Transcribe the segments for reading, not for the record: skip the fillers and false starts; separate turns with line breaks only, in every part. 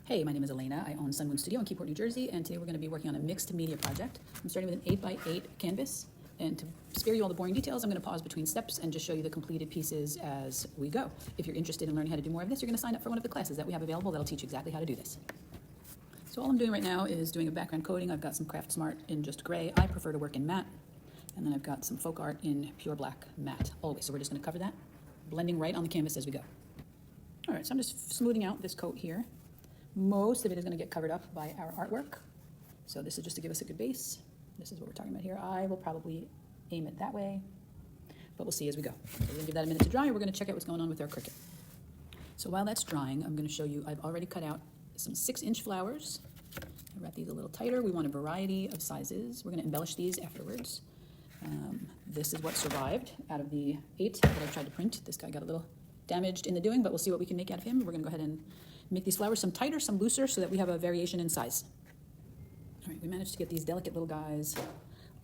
Hey, my name is Elena. I own Sun Moon Studio in Keyport, New Jersey, and today we're going to be working on a mixed media project. I'm starting with an 8x8 canvas, and to spare you all the boring details, I'm going to pause between steps and just show you the completed pieces as we go. If you're interested in learning how to do more of this, you're going to sign up for one of the classes that we have available that'll teach you exactly how to do this. So all I'm doing right now is doing a background coating. I've got some Craft Smart in just gray. I prefer to work in matte, and then I've got some Folk Art in pure black matte always. So we're just going to cover that, blending right on the canvas as we go. All right, so I'm just smoothing out this coat here. Most of it is going to get covered up by our artwork. So this is just to give us a good base. This is what we're talking about here. I will probably aim it that way, but we'll see as we go. So we're going to give that a minute to dry. We're going to check out what's going on with our Cricut. So while that's drying, I'm going to show you, I've already cut out some 6-inch flowers. I wrap these a little tighter. We want a variety of sizes. We're going to embellish these afterwards. This is what survived out of the 8 that I tried to print. This guy got a little damaged in the doing, but we'll see what we can make out of him. We're going to go ahead and make these flowers some tighter, some looser, so that we have a variation in size. All right, we managed to get these delicate little guys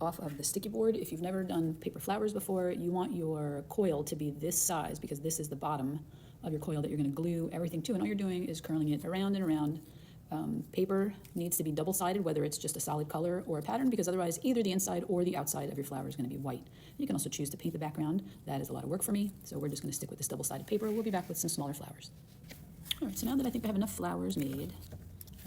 off of the sticky board. If you've never done paper flowers before, you want your coil to be this size because this is the bottom of your coil that you're going to glue everything to, and all you're doing is curling it around and around. Paper needs to be double-sided, whether it's just a solid color or a pattern, because otherwise either the inside or the outside of your flower is going to be white. You can also choose to paint the background. That is a lot of work for me, so we're just going to stick with this double-sided paper. We'll be back with some smaller flowers. All right, so now that I think I have enough flowers made,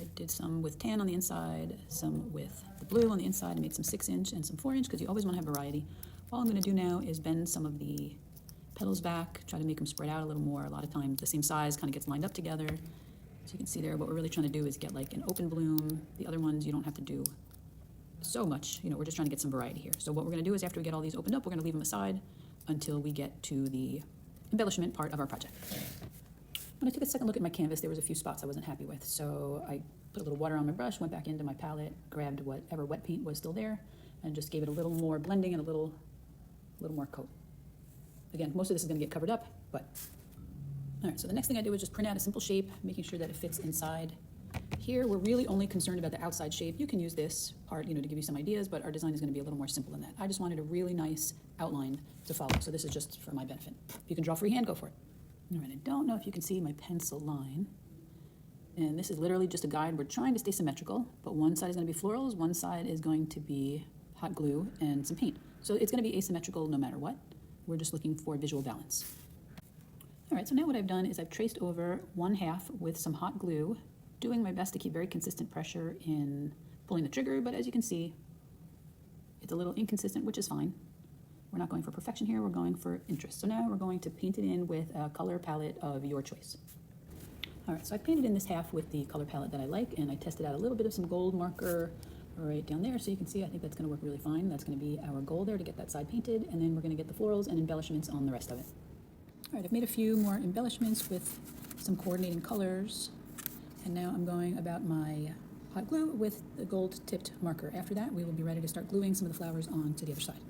I did some with tan on the inside, some with the blue on the inside. I made some 6-inch and some 4-inch because you always want to have variety. All I'm going to do now is bend some of the petals back, try to make them spread out a little more. A lot of times the same size kind of gets lined up together. So you can see there, what we're really trying to do is get like an open bloom. The other ones, you don't have to do so much. You know, we're just trying to get some variety here. So what we're going to do is after we get all these opened up, we're going to leave them aside until we get to the embellishment part of our project. When I took a second look at my canvas, there was a few spots I wasn't happy with. So I put a little water on my brush, went back into my palette, grabbed whatever wet paint was still there, and just gave it a little more blending and a little more coat. Again, most of this is going to get covered up, but all right, so the next thing I did was just print out a simple shape, making sure that it fits inside. Here, we're really only concerned about the outside shape. You can use this part, to give you some ideas, but our design is going to be a little more simple than that. I just wanted a really nice outline to follow, so this is just for my benefit. If you can draw freehand, go for it. All right, I don't know if you can see my pencil line. And this is literally just a guide. We're trying to stay symmetrical, but one side is going to be florals, one side is going to be hot glue and some paint. So it's going to be asymmetrical no matter what. We're just looking for visual balance. All right, so now what I've done is I've traced over 1/2 with some hot glue, doing my best to keep very consistent pressure in pulling the trigger, but as you can see, it's a little inconsistent, which is fine. We're not going for perfection here, we're going for interest. So now we're going to paint it in with a color palette of your choice. All right, so I painted in this half with the color palette that I like, and I tested out a little bit of some gold marker right down there, so you can see I think that's going to work really fine. That's going to be our goal there to get that side painted, and then we're going to get the florals and embellishments on the rest of it. All right, I've made a few more embellishments with some coordinating colors, and now I'm going about my hot glue with the gold-tipped marker. After that, we will be ready to start gluing some of the flowers onto the other side.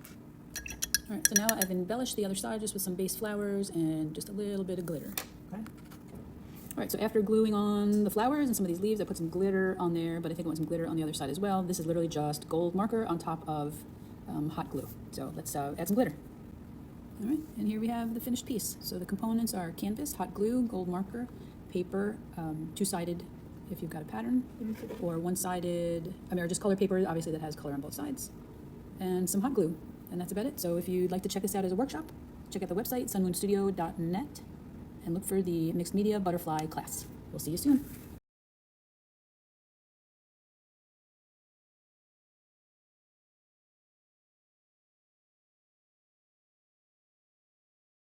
All right, so now I've embellished the other side just with some base flowers and just a little bit of glitter. Okay. All right, so after gluing on the flowers and some of these leaves, I put some glitter on there, but I think I want some glitter on the other side as well. This is literally just gold marker on top of hot glue. So let's add some glitter. All right, and here we have the finished piece. So the components are canvas, hot glue, gold marker, paper, two-sided if you've got a pattern, or one-sided, or just color paper, obviously that has color on both sides, and some hot glue. And that's about it. So if you'd like to check this out as a workshop, check out the website, sunmoonstudio.net, and look for the Mixed Media Butterfly class. We'll see you soon.